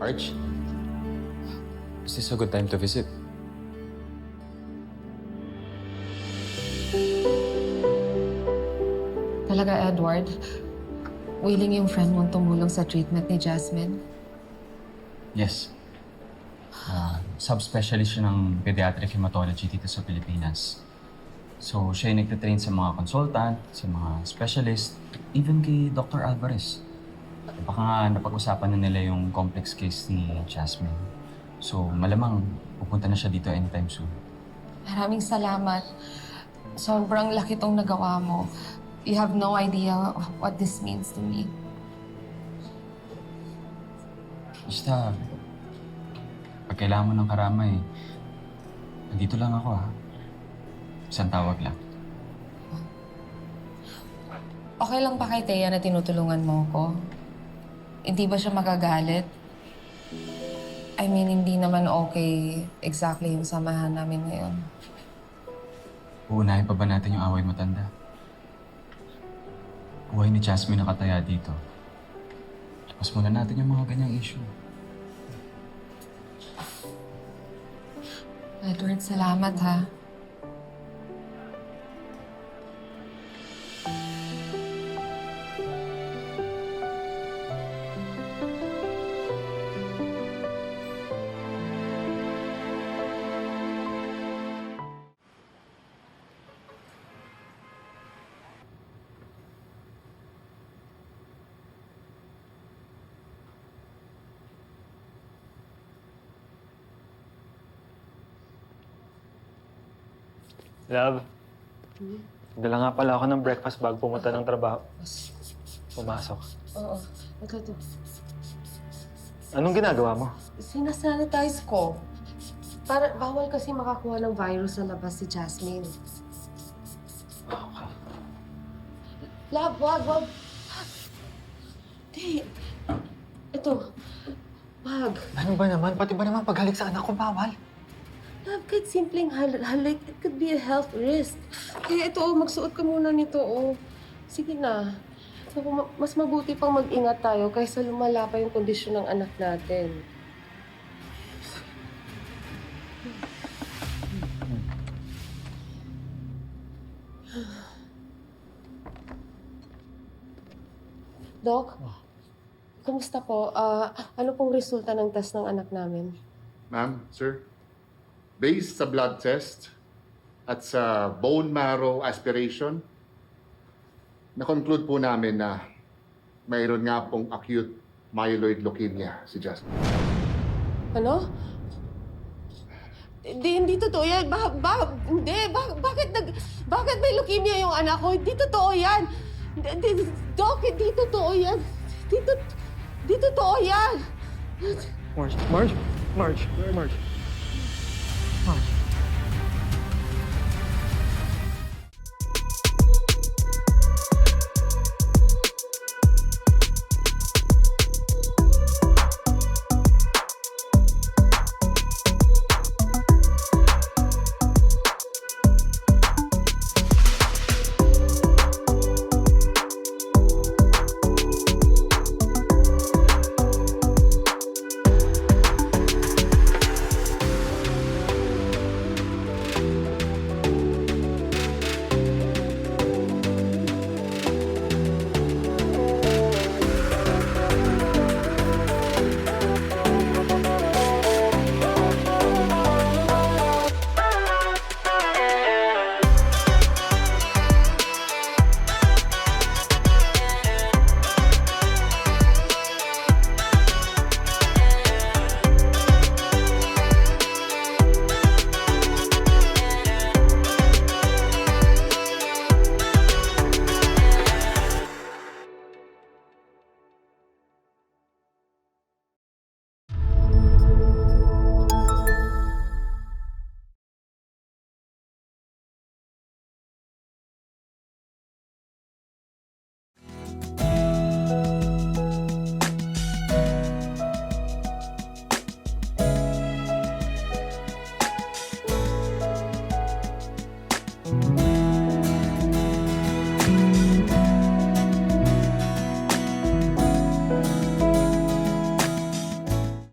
Arch, is this a good time to visit? Talaga, Edward? Willing yung friend mong tumulong sa treatment ni Jasmine? Yes. Subspecialist siya ng pediatric hematology dito sa Pilipinas. So, siya yung nagtitrain sa mga consultant, sa mga specialist, even kay Dr. Alvarez. Baka nga napag-usapan na nila yung complex case ni Jasmine. So, malamang pupunta na siya dito anytime soon. Maraming salamat. Sobrang laki tong nagawa mo. You have no idea what this means to me. Basta, pag kailangan mo ng karamay, nandito lang ako ha. Isang tawag lang. Okay lang ba kay Thea na tinutulungan mo ko? Hindi ba siya magagalit? I mean, hindi naman okay exactly yung samahan namin ngayon. Uunahin pa ba natin yung away matanda? Buhay ni Jasmine nakataya dito. Tapos muna natin yung mga ganyang issue. Edward, salamat ha. Love, dala nga pala ako ng breakfast bago pumunta ng trabaho. Pumasok. Oo. Ito. Anong ginagawa mo? Sinasanitize ko. Para bawal kasi makakuha ng virus sa labas si Jasmine. Okay. Love, wag. Di. Ito. Wag. Ano ba naman? Pati ba naman paghalik sa anak ko bawal? Love, kahit simpleng halik, it could be a health risk. Kaya ito, magsuot ka muna nito, oh. Sige na. Naku, mas mabuti pang mag-ingat tayo kaysa lumala pa yung kondisyon ng anak natin. Doc, kumusta po? Ano pong resulta ng test ng anak namin? Ma'am, sir, based sa blood test at sa bone marrow aspiration, na-conclude po namin na mayroon nga pong acute myeloid leukemia si Jasmine. Ano? Hindi totoo yan. Bakit may leukemia yung anak ko? Hindi totoo yan. Doc, hindi totoo yan. Hindi totoo yan. Marge.